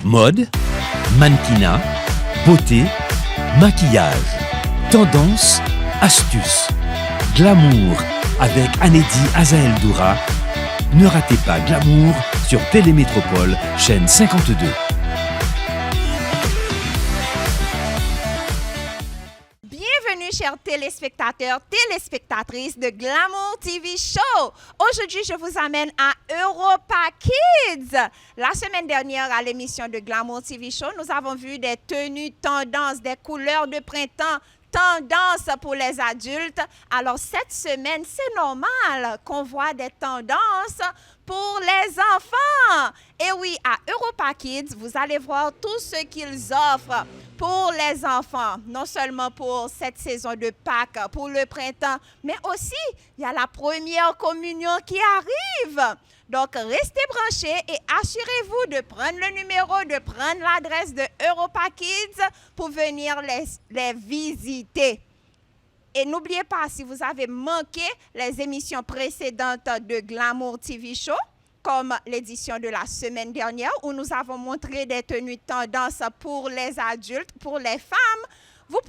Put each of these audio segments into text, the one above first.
Mode, mannequinat, beauté, maquillage, tendance, astuces, glamour avec Anédi Azael Doura. Ne ratez pas Glamour sur Télémétropole, chaîne 52. Bienvenue, chers téléspectateurs, téléspectatrices de Glamour TV Show. Aujourd'hui, je vous amène à Europa Kids. La semaine dernière, à l'émission de Glamour TV Show, nous avons vu des tenues tendances, des couleurs de printemps, tendance pour les adultes. Alors, cette semaine, c'est normal qu'on voit des tendances pour les enfants. Et oui, à Europa Kids, vous allez voir tout ce qu'ils offrent pour les enfants. Non seulement pour cette saison de Pâques, pour le printemps, mais aussi, il y a la première communion qui arrive. Donc, restez branchés et assurez-vous de prendre le numéro, de prendre l'adresse de Europa Kids pour venir les visiter. Et n'oubliez pas, si vous avez manqué les émissions précédentes de Glamour TV Show, comme l'édition de la semaine dernière, où nous avons montré des tenues tendance pour les adultes, pour les femmes, vous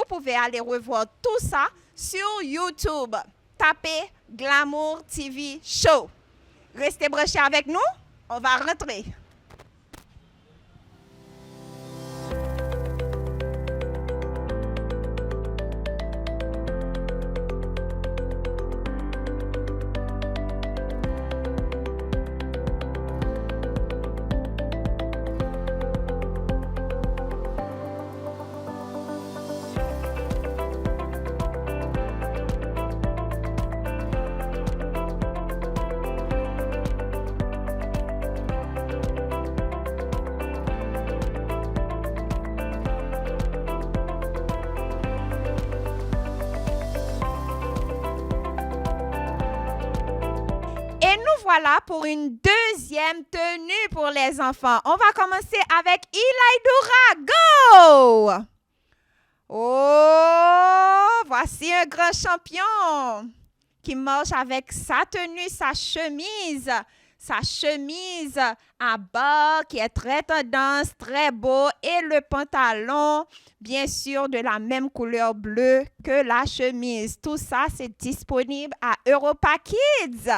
pouvez aller revoir tout ça sur YouTube. Tapez Glamour TV Show. Restez branchés avec nous, on va rentrer. Voilà pour une deuxième tenue pour les enfants. On va commencer avec Eli Doura. Go! Oh, voici un grand champion qui marche avec sa tenue, sa chemise à bas qui est très tendance, très beau, et le pantalon, bien sûr, de la même couleur bleue que la chemise. Tout ça, c'est disponible à Europa Kids.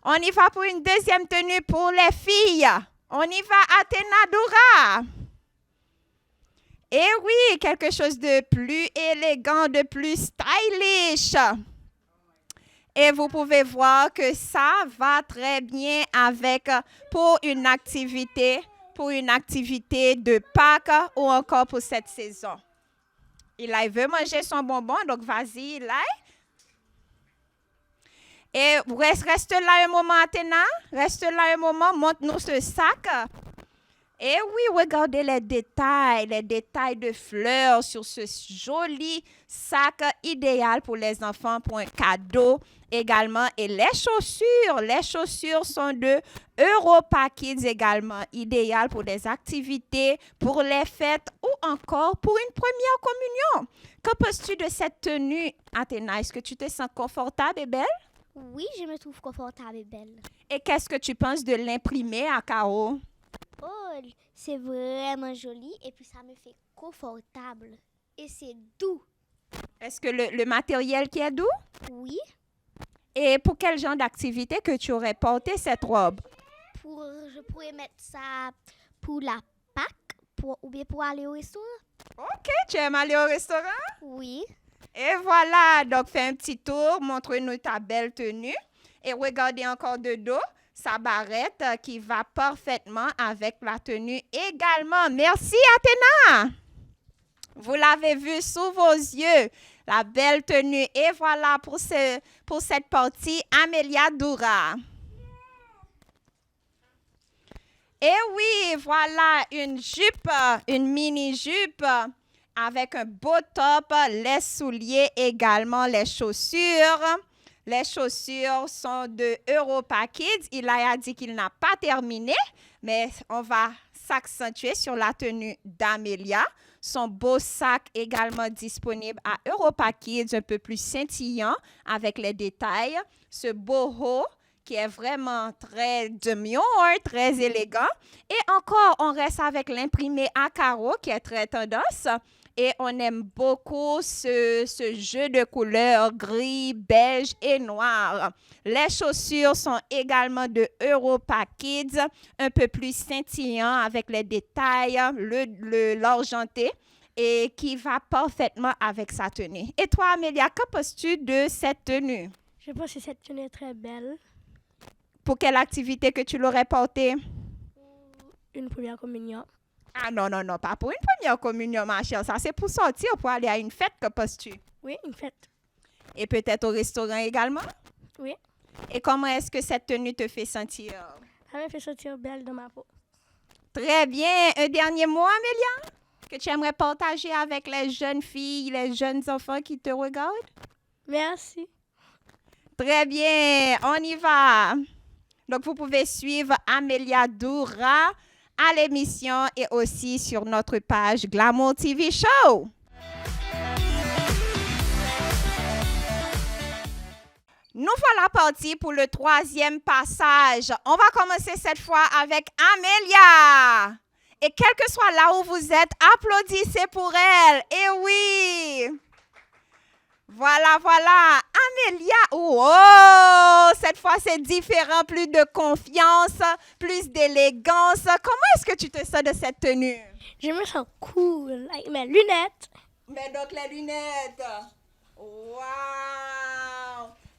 On y va pour une deuxième tenue pour les filles. On y va, Athéna Doura. Et oui, quelque chose de plus élégant, de plus stylish. Et vous pouvez voir que ça va très bien avec pour une activité de Pâques ou encore pour cette saison. Il veut manger son bonbon, donc vas-y, Eli. Et reste là un moment, Athéna. Reste là un moment. Montre-nous ce sac. Et oui, regardez les détails de fleurs sur ce joli sac idéal pour les enfants, pour un cadeau également. Et les chaussures sont de Europa Kids également, idéal pour des activités, pour les fêtes ou encore pour une première communion. Que penses-tu de cette tenue, Athéna? Est-ce que tu te sens confortable et belle? Oui, je me trouve confortable et belle. Et qu'est-ce que tu penses de l'imprimer à carreaux? Oh, c'est vraiment joli et puis ça me fait confortable. Et c'est doux. Est-ce que le matériel qui est doux? Oui. Et pour quel genre d'activité que tu aurais porté cette robe? Je pourrais mettre ça pour la Pâques ou bien pour aller au restaurant. OK, tu aimes aller au restaurant? Oui. Et voilà, donc fais un petit tour, montre-nous ta belle tenue. Et regardez encore de dos, sa barrette qui va parfaitement avec la tenue également. Merci Athéna! Vous l'avez vu sous vos yeux, la belle tenue. Et voilà pour cette partie, Amélia Doura. Et oui, voilà une jupe, une mini-jupe avec un beau top, les souliers également, les chaussures. Les chaussures sont de Europa Kids. Il a dit qu'il n'a pas terminé, mais on va s'accentuer sur la tenue d'Amélia. Son beau sac également disponible à Europa Kids, un peu plus scintillant avec les détails. Ce beau haut qui est vraiment très mignon, très élégant. Et encore, on reste avec l'imprimé à carreaux qui est très tendance. Et on aime beaucoup ce jeu de couleurs gris, beige et noir. Les chaussures sont également de Europa Kids, un peu plus scintillant avec les détails, l'argenté et qui va parfaitement avec sa tenue. Et toi, Amélia, que penses-tu de cette tenue? Je pense que cette tenue est très belle. Pour quelle activité que tu l'aurais portée? Une première communion. Ah non, pas pour une première communion, ma chère. Ça, c'est pour sortir, pour aller à une fête, que penses-tu? Oui, une fête. Et peut-être au restaurant également? Oui. Et comment est-ce que cette tenue te fait sentir? Ça me fait sentir belle dans ma peau. Très bien. Un dernier mot, Amélia, que tu aimerais partager avec les jeunes filles, les jeunes enfants qui te regardent? Merci. Très bien. On y va. Donc, vous pouvez suivre Amélia Doura à l'émission et aussi sur notre page Glamour TV Show. Nous voilà partis pour le troisième passage. On va commencer cette fois avec Amélia. Et quel que soit là où vous êtes, applaudissez pour elle. Et oui. Voilà. Amélia, oh, cette fois c'est différent, plus de confiance, plus d'élégance. Comment est-ce que tu te sens de cette tenue? Je me sens cool avec mes lunettes. Mais donc les lunettes. Wow.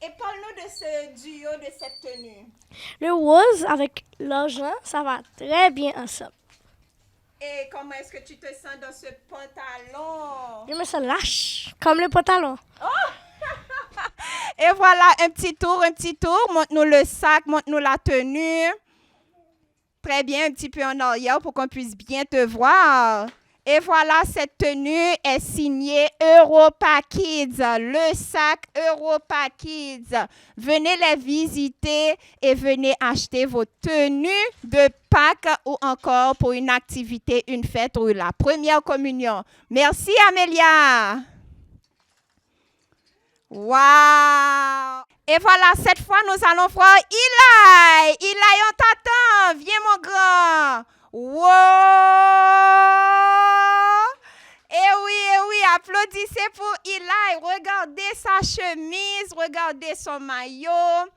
Et parle-nous de ce duo, de cette tenue. Le rose avec l'argent, ça va très bien ensemble. Et comment est-ce que tu te sens dans ce pantalon? Je me sens lâche, comme le pantalon. Et voilà, un petit tour. Montre-nous le sac, montre-nous la tenue. Très bien, un petit peu en arrière pour qu'on puisse bien te voir. Et voilà, cette tenue est signée Europa Kids, le sac Europa Kids. Venez les visiter et venez acheter vos tenues de Pâques ou encore pour une activité, une fête ou la première communion. Merci, Amélia. Wow! Et voilà, cette fois, nous allons voir Eli. Eli, on t'attend. Viens, mon grand. Wow! Eh oui, applaudissez pour Eli. Regardez sa chemise, regardez son maillot.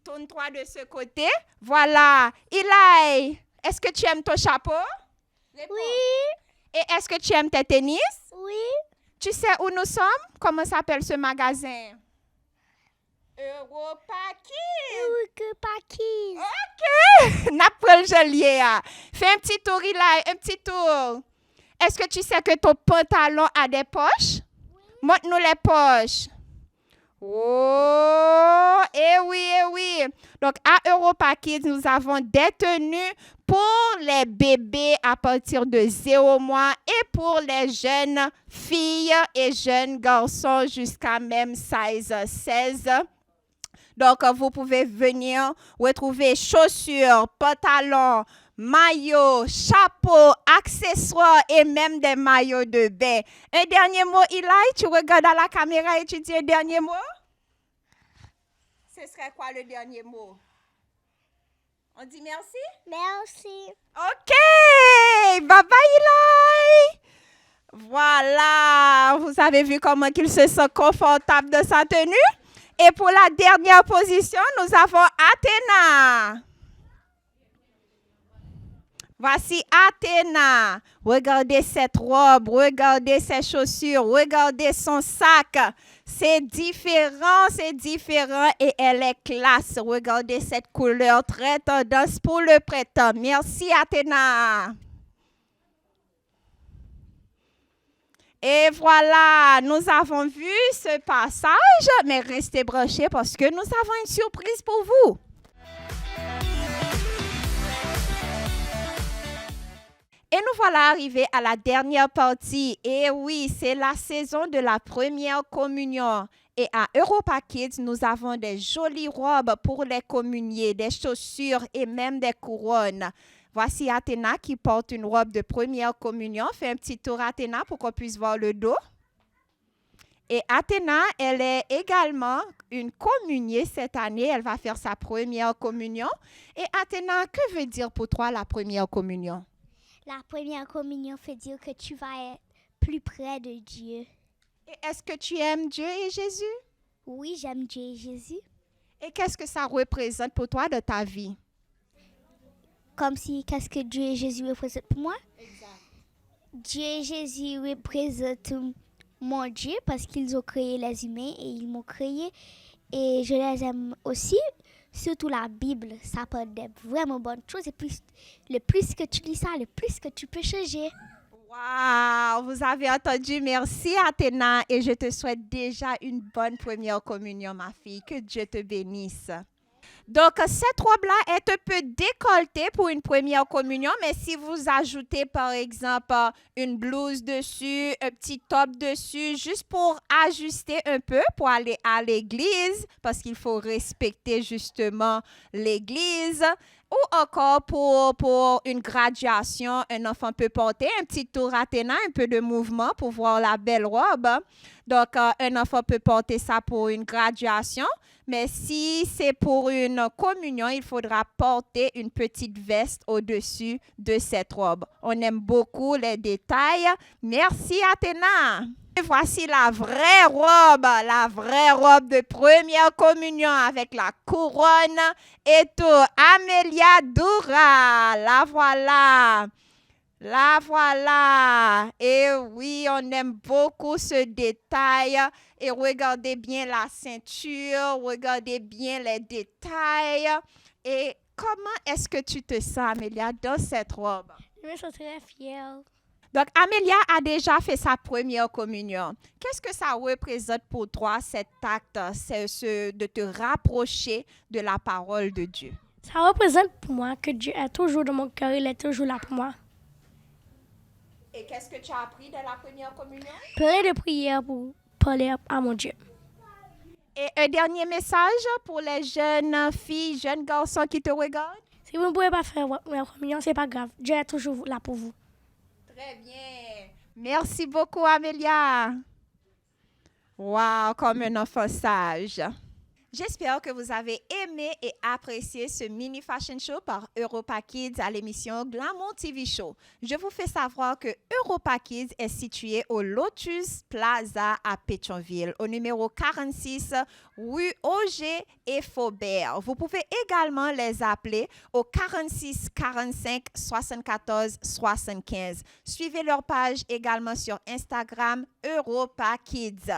Tourne-toi de ce côté. Voilà. Eli, est-ce que tu aimes ton chapeau? Oui. Et est-ce que tu aimes tes tennis? Oui. Tu sais où nous sommes? Comment s'appelle ce magasin? Europa Kids. Europa Kids. OK. N'apprends jolier. Fais un petit tour, Eli, un petit tour. Est-ce que tu sais que ton pantalon a des poches? Oui. Montre-nous les poches. Oh, eh oui. Donc, à Europa Kids, nous avons des tenues pour les bébés à partir de 0 mois et pour les jeunes filles et jeunes garçons jusqu'à même size 16. Donc, vous pouvez venir retrouver chaussures, pantalons, maillots, chapeaux, accessoires et même des maillots de bain. Un dernier mot, Eli, tu regardes à la caméra et tu dis un dernier mot? Ce serait quoi le dernier mot? On dit merci? Merci. OK! Bye bye, Eli! Voilà, vous avez vu comment il se sent confortable de sa tenue? Et pour la dernière position, nous avons Athéna. Voici Athéna. Regardez cette robe, regardez ses chaussures, regardez son sac. C'est différent et elle est classe. Regardez cette couleur très tendance pour le printemps. Merci Athéna. Et voilà, nous avons vu ce passage, mais restez branchés parce que nous avons une surprise pour vous. Et nous voilà arrivés à la dernière partie. Et oui, c'est la saison de la première communion. Et à Europa Kids, nous avons des jolies robes pour les communiers, des chaussures et même des couronnes. Voici Athéna qui porte une robe de première communion. Fais un petit tour, Athéna, pour qu'on puisse voir le dos. Et Athéna, elle est également une communiée cette année. Elle va faire sa première communion. Et Athéna, que veut dire pour toi la première communion? La première communion fait dire que tu vas être plus près de Dieu. Et est-ce que tu aimes Dieu et Jésus? Oui, j'aime Dieu et Jésus. Et qu'est-ce que ça représente pour toi de ta vie? Comme si, qu'est-ce que Dieu et Jésus représentent pour moi? Dieu et Jésus représentent mon Dieu parce qu'ils ont créé les humains et ils m'ont créé. Et je les aime aussi, surtout la Bible. Ça parle de vraiment bonnes choses. Et puis, le plus que tu lis ça, le plus que tu peux changer. Wow, vous avez entendu. Merci Athéna et je te souhaite déjà une bonne première communion, ma fille. Que Dieu te bénisse. Donc, cette robe-là est un peu décolletée pour une première communion, mais si vous ajoutez, par exemple, une blouse dessus, un petit top dessus, juste pour ajuster un peu, pour aller à l'église, parce qu'il faut respecter justement l'église, ou encore pour une graduation, un enfant peut porter un petit tour Athéna, un peu de mouvement pour voir la belle robe. Donc, un enfant peut porter ça pour une graduation. Mais si c'est pour une communion, il faudra porter une petite veste au-dessus de cette robe. On aime beaucoup les détails. Merci Athéna. Et voici la vraie robe de première communion avec la couronne et tout. Amélia Doura, la voilà. La voilà. Et oui, on aime beaucoup ce détail. Et regardez bien la ceinture, regardez bien les détails. Et comment est-ce que tu te sens, Amélia, dans cette robe? Je me sens très fière. Donc, Amélia a déjà fait sa première communion. Qu'est-ce que ça représente pour toi, cet acte, de te rapprocher de la parole de Dieu? Ça représente pour moi que Dieu est toujours dans mon cœur, il est toujours là pour moi. Et qu'est-ce que tu as appris de la première communion? Plein de prières pour parler à mon Dieu. Et un dernier message pour les jeunes filles, jeunes garçons qui te regardent? Si vous ne pouvez pas faire votre première communion, ce n'est pas grave. Dieu est toujours là pour vous. Très bien. Merci beaucoup, Amélia. Wow, comme un enfant sage. J'espère que vous avez aimé et apprécié ce mini fashion show par Europa Kids à l'émission Glamour TV Show. Je vous fais savoir que Europa Kids est situé au Lotus Plaza à Pétionville, au numéro 46 rue Auger et Faubert. Vous pouvez également les appeler au 46 45 74 75. Suivez leur page également sur Instagram Europa Kids.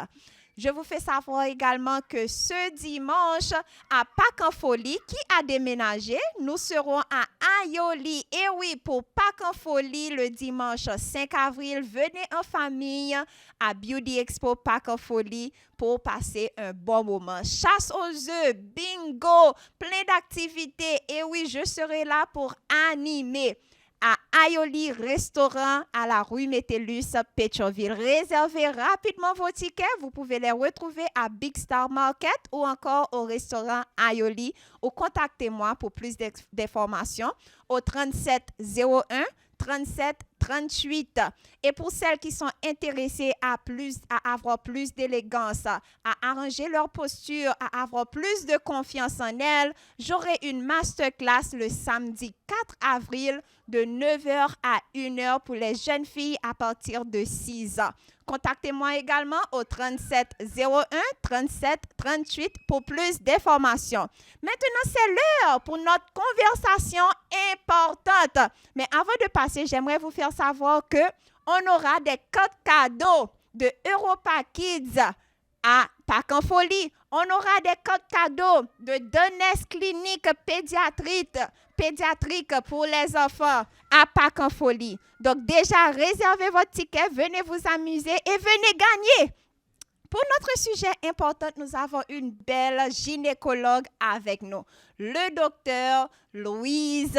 Je vous fais savoir également que ce dimanche, à Pâques en Folie, qui a déménagé, nous serons à Ayoli. Et oui, pour Pâques en Folie, le dimanche 5 avril, venez en famille à Beauty Expo Pâques en Folie pour passer un bon moment. Chasse aux œufs, bingo, plein d'activités. Et oui, je serai là pour animer à Ayoli Restaurant à la rue Métellus, Pétionville. Réservez rapidement vos tickets. Vous pouvez les retrouver à Big Star Market ou encore au restaurant Ayoli. Ou contactez-moi pour plus d'informations au 37 01 37 38. Et pour celles qui sont intéressées à avoir plus d'élégance, à arranger leur posture, à avoir plus de confiance en elles, j'aurai une masterclass le samedi 4 avril de 9h à 1h pour les jeunes filles à partir de 6 ans. Contactez-moi également au 37 01 37 38 pour plus d'informations. Maintenant, c'est l'heure pour notre conversation importante. Mais avant de passer, j'aimerais vous faire savoir qu'on aura des codes cadeaux de Europa Kids à Pâques en Folie. On aura des codes cadeaux de Donnes Clinique pédiatrique pour les enfants à Pâques en Folie. Donc déjà, réservez votre ticket, venez vous amuser et venez gagner. Pour notre sujet important, nous avons une belle gynécologue avec nous. Le docteur Louise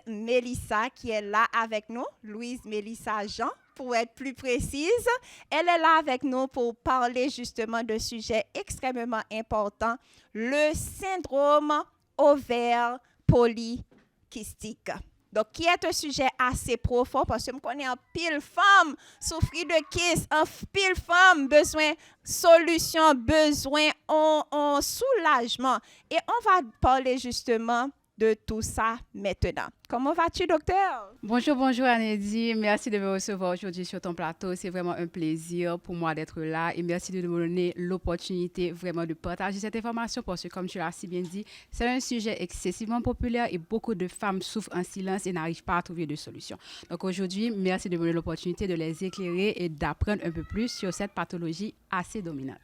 Mélissa qui est là avec nous. Louise Mélissa Jean, pour être plus précise. Elle est là avec nous pour parler justement d'un sujet extrêmement important, le syndrome ovaire polykystique. Donc, qui est un sujet assez profond parce que je connais un pile femme souffrir de kiss, un pile femme besoin solution, besoin en soulagement. Et on va parler justement de tout ça maintenant. Comment vas-tu, docteur? Bonjour Anedy. Merci de me recevoir aujourd'hui sur ton plateau. C'est vraiment un plaisir pour moi d'être là et merci de me donner l'opportunité vraiment de partager cette information parce que, comme tu l'as si bien dit, c'est un sujet excessivement populaire et beaucoup de femmes souffrent en silence et n'arrivent pas à trouver de solution. Donc aujourd'hui, merci de me donner l'opportunité de les éclairer et d'apprendre un peu plus sur cette pathologie assez dominante.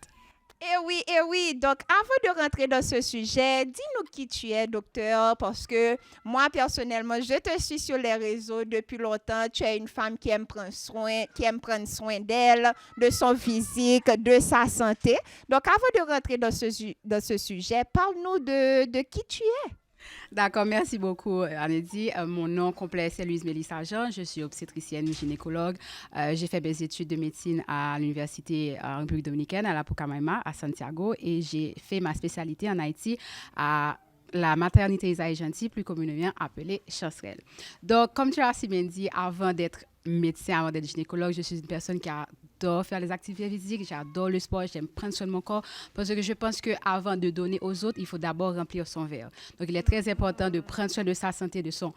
Eh oui. Donc, avant de rentrer dans ce sujet, dis-nous qui tu es, docteur, parce que moi, personnellement, je te suis sur les réseaux depuis longtemps. Tu es une femme qui aime prendre soin d'elle, de son physique, de sa santé. Donc, avant de rentrer dans ce sujet, parle-nous de qui tu es. D'accord, merci beaucoup, Anedy. Mon nom complet, c'est Louise Mélissa Jean. Je suis obstétricienne gynécologue. J'ai fait mes études de médecine à l'Université en République dominicaine, à la Pucamaima, à Santiago, et j'ai fait ma spécialité en Haïti à la maternité Isaïe Gentil, plus communément appelée Chancerelle. Donc, comme tu l'as si bien dit, avant d'être médecin, avant d'être gynécologue, je suis une personne qui adore faire les activités physiques, j'adore le sport, j'aime prendre soin de mon corps parce que je pense qu'avant de donner aux autres, il faut d'abord remplir son verre. Donc, il est très important de prendre soin de sa santé, de son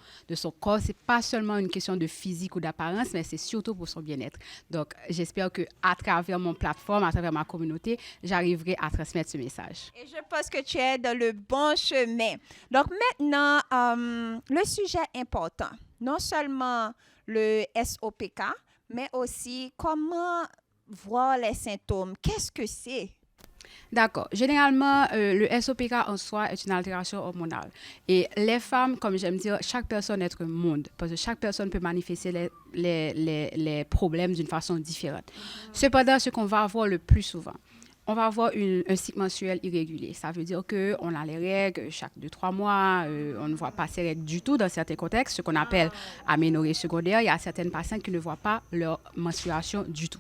corps. Ce n'est pas seulement une question de physique ou d'apparence, mais c'est surtout pour son bien-être. Donc, j'espère qu'à travers mon plateforme, à travers ma communauté, j'arriverai à transmettre ce message. Et je pense que tu es dans le bon chemin. Donc, maintenant, le sujet important, non seulement le SOPK, mais aussi comment voir les symptômes. Qu'est-ce que c'est? D'accord. Généralement, le SOPK en soi est une altération hormonale. Et les femmes, comme j'aime dire, chaque personne est un monde, parce que chaque personne peut manifester les problèmes d'une façon différente. Cependant, ce qu'on va avoir le plus souvent, on va avoir un cycle menstruel irrégulier. Ça veut dire qu'on a les règles chaque 2-3 mois. On ne voit pas ces règles du tout dans certains contextes, ce qu'on appelle aménorrhée secondaire. Il y a certaines patientes qui ne voient pas leur menstruation du tout.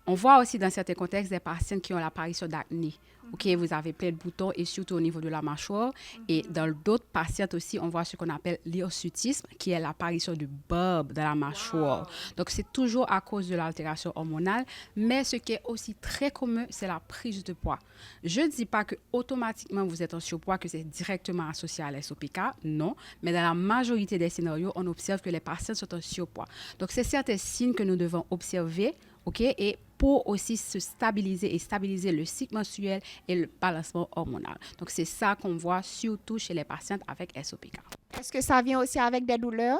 On voit aussi dans certains contextes des patientes qui ont l'apparition d'acné. OK, vous avez plein de boutons et surtout au niveau de la mâchoire. Et dans d'autres patientes aussi, on voit ce qu'on appelle l'hirsutisme, qui est l'apparition de bulbes dans la mâchoire. Donc, c'est toujours à cause de l'altération hormonale. Mais ce qui est aussi très commun, c'est la prise de poids. Je ne dis pas que automatiquement vous êtes en surpoids, que c'est directement associé à l'SOPK. Non. Mais dans la majorité des scénarios, on observe que les patientes sont en surpoids. Donc, c'est certains signes que nous devons observer. OK, et pour aussi se stabiliser et stabiliser le cycle menstruel et le balancement hormonal. Donc, c'est ça qu'on voit surtout chez les patientes avec SOPK. Est-ce que ça vient aussi avec des douleurs?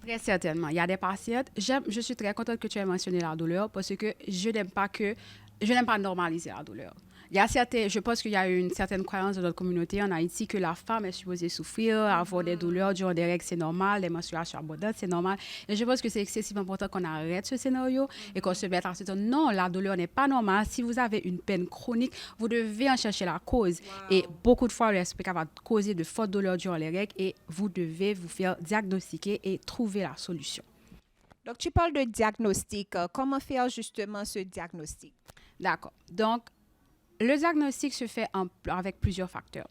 Très certainement. Il y a des patientes. Je suis très contente que tu aies mentionné la douleur parce que je n'aime pas normaliser la douleur. Je pense qu'il y a une certaine croyance dans notre communauté en Haïti que la femme est supposée souffrir, avoir des douleurs durant des règles, c'est normal, les menstruations abondantes, c'est normal. Et je pense que c'est excessivement important qu'on arrête ce scénario et qu'on se mette à se dire non, la douleur n'est pas normale. Si vous avez une peine chronique, vous devez en chercher la cause. Et beaucoup de fois, le SOPK va causer de fortes douleurs durant les règles et vous devez vous faire diagnostiquer et trouver la solution. Donc, tu parles de diagnostic. Comment faire justement ce diagnostic? D'accord. Donc, le diagnostic se fait avec plusieurs facteurs.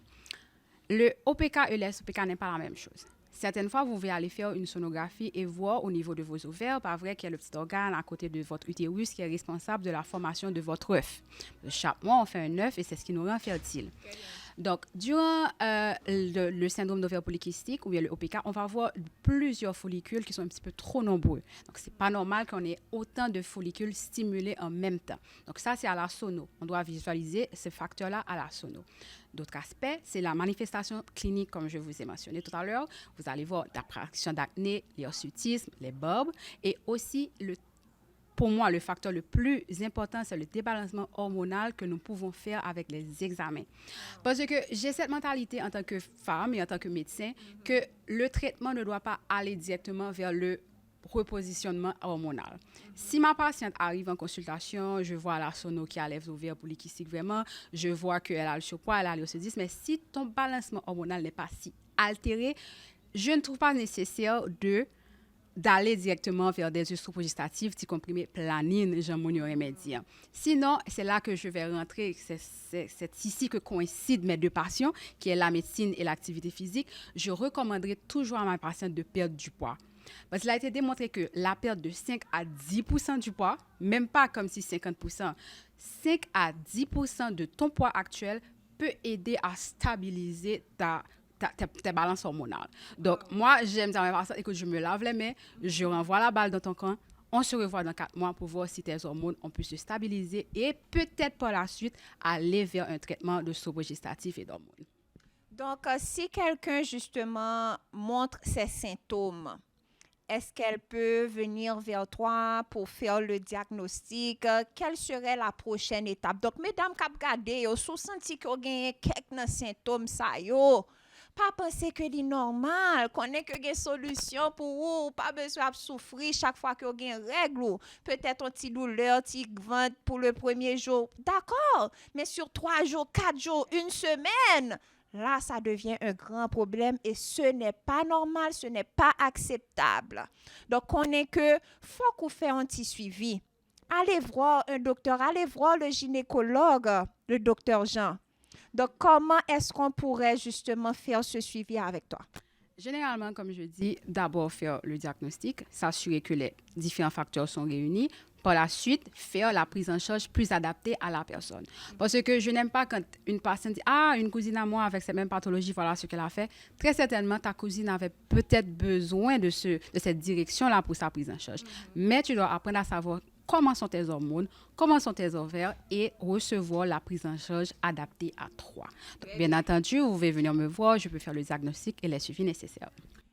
Le OPK et le SOPK n'est pas la même chose. Certaines fois, vous pouvez aller faire une sonographie et voir au niveau de vos ovaires, pas vrai qu'il y a le petit organe à côté de votre utérus qui est responsable de la formation de votre œuf. Chaque mois, on fait un œuf et c'est ce qui nous rend fertile. Donc, durant le syndrome d'ovaire polycystique ou bien le OPK, on va avoir plusieurs follicules qui sont un petit peu trop nombreux. Donc, ce n'est pas normal qu'on ait autant de follicules stimulés en même temps. Donc, ça, c'est à la sono. On doit visualiser ce facteur-là à la sono. D'autres aspects, c'est la manifestation clinique, comme je vous ai mentionné tout à l'heure. Vous allez voir l'apparition d'acné, l'hirsutisme, les bulbes et aussi pour moi, le facteur le plus important, c'est le débalancement hormonal que nous pouvons faire avec les examens. Parce que j'ai cette mentalité en tant que femme et en tant que médecin que le traitement ne doit pas aller directement vers le repositionnement hormonal. Si ma patiente arrive en consultation, je vois la sono qui a les ovaires polykystiques vraiment, je vois qu'elle a le surpoids, elle a l'hirsutisme, mais si ton balancement hormonal n'est pas si altéré, je ne trouve pas nécessaire d'aller directement vers des œstrogestatifs, petits comprimés planine, Jean-Monio Remédien. Sinon, c'est là que je vais rentrer, c'est ici que coïncident mes deux passions, qui est la médecine et l'activité physique. Je recommanderais toujours à ma patiente de perdre du poids. Parce qu'il a été démontré que la perte de 5 à 10% du poids, même pas comme si 50%, 5 à 10% de ton poids actuel peut aider à stabiliser ta balances hormonales. Donc, moi, j'aime dire à mes patients, écoute, je me lave les mains, je renvoie la balle dans ton camp, on se revoit dans 4 mois pour voir si tes hormones ont pu se stabiliser et peut-être par la suite aller vers un traitement de sobrogestatif et d'hormones. Donc, si quelqu'un, justement, montre ses symptômes, est-ce qu'elle peut venir vers toi pour faire le diagnostic? Quelle serait la prochaine étape? Donc, mesdames, cap gade, yo, sou senti que vous avez quelques symptômes, ça yo, pas penser que c'est normal, connaît que des solutions pour vous, pas besoin de souffrir chaque fois que vous avez une règle. Peut-être un petit douleur, petit ventre pour le premier jour. D'accord, mais sur 3 jours, 4 jours, une semaine, là, ça devient un grand problème et ce n'est pas normal, ce n'est pas acceptable. Donc, on est que faut qu'on fasse un petit suivi. Allez voir un docteur, allez voir le gynécologue, le docteur Jean. Donc, comment est-ce qu'on pourrait justement faire ce suivi avec toi? Généralement, comme je dis, d'abord faire le diagnostic, s'assurer que les différents facteurs sont réunis. Par la suite, faire la prise en charge plus adaptée à la personne. Parce que je n'aime pas quand une personne dit « Ah, une cousine à moi avec cette même pathologie, voilà ce qu'elle a fait ». Très certainement, ta cousine avait peut-être besoin de cette direction-là pour sa prise en charge. Mais tu dois apprendre à savoir comment sont tes hormones, comment sont tes ovaires et recevoir la prise en charge adaptée à toi. Donc, bien entendu, vous pouvez venir me voir, je peux faire le diagnostic et les suivis nécessaires.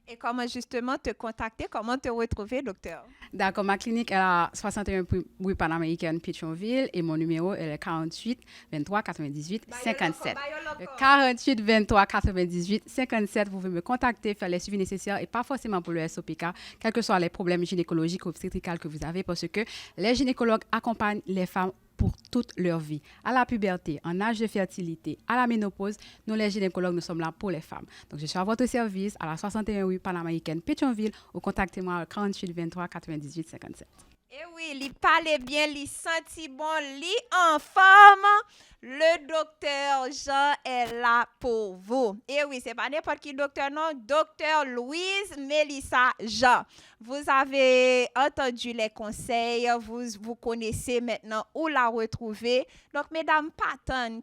Et comment justement te contacter, comment te retrouver, docteur? D'accord, ma clinique est à 61 rue Panaméricaine, Pétionville, et mon numéro est le 48 23 98 57. 48 23 98 57, vous pouvez me contacter, faire les suivis nécessaires et pas forcément pour le SOPK, quels que soient les problèmes gynécologiques ou obstétricales que vous avez, parce que les gynécologues accompagnent les femmes pour toute leur vie. À la puberté, en âge de fertilité, à la ménopause, nous les gynécologues, nous sommes là pour les femmes. Donc, je suis à votre service à la 61 rue Panaméricaine, Pétionville, ou contactez-moi au 48 23 98 57. Eh oui, il parlait bien, il sentit bon, il en forme. Le docteur Jean est là pour vous. Eh oui, c'est pas n'importe qui docteur, non. Docteur Louise Mélissa Jean. Vous avez entendu les conseils, vous connaissez maintenant où la retrouver. Donc, mesdames, patronne,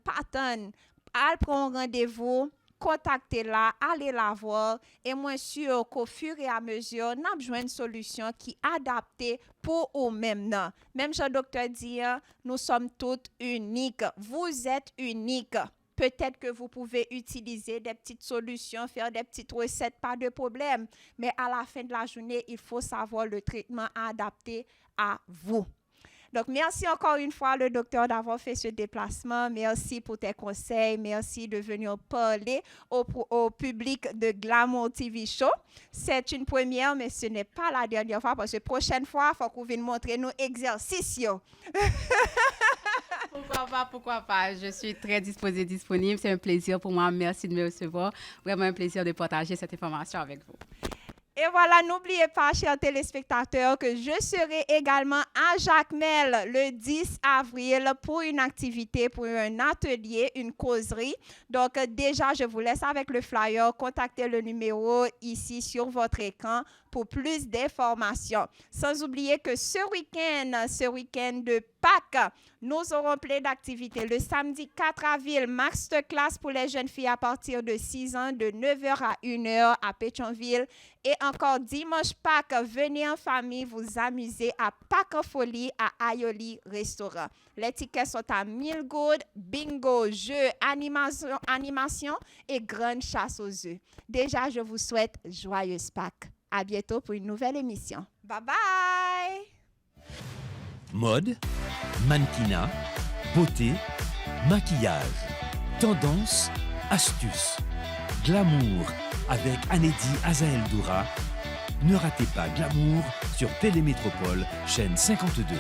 allez prendre rendez-vous. Contactez-la, allez la voir et moi sûr qu'au fur et à mesure, nous avons besoin d'une solution qui est adaptée pour vous-même. Même si le docteur dit, nous sommes toutes uniques. Vous êtes uniques. Peut-être que vous pouvez utiliser des petites solutions, faire des petites recettes, pas de problème. Mais à la fin de la journée, il faut savoir le traitement adapté à vous. Donc, merci encore une fois, le docteur, d'avoir fait ce déplacement. Merci pour tes conseils. Merci de venir parler au public de Glamour TV Show. C'est une première, mais ce n'est pas la dernière fois, parce que la prochaine fois, il faut qu'on vienne montrer nos exercices. Pourquoi pas. Je suis très disponible. C'est un plaisir pour moi. Merci de me recevoir. Vraiment un plaisir de partager cette information avec vous. Et voilà, n'oubliez pas, chers téléspectateurs, que je serai également à Jacmel le 10 avril pour une activité, pour un atelier, une causerie. Donc, déjà, je vous laisse avec le flyer. Contactez le numéro ici sur votre écran pour plus d'informations. Sans oublier que ce week-end de Pâques, nous aurons plein d'activités. Le samedi 4 avril, masterclass pour les jeunes filles à partir de 6 ans, de 9h à 1h à Pétionville. Et encore dimanche Pâques, venez en famille vous amuser à Pâques en folie à Ayoli Restaurant. Les tickets sont à 1000 good, bingo, jeux, animation et grande chasse aux œufs. Déjà, je vous souhaite joyeuse Pâques. À bientôt pour une nouvelle émission. Bye bye! Mode, mannequinat, beauté, maquillage, tendance, astuces, glamour avec Anedi Azael Doura. Ne ratez pas Glamour sur Télémétropole, chaîne 52.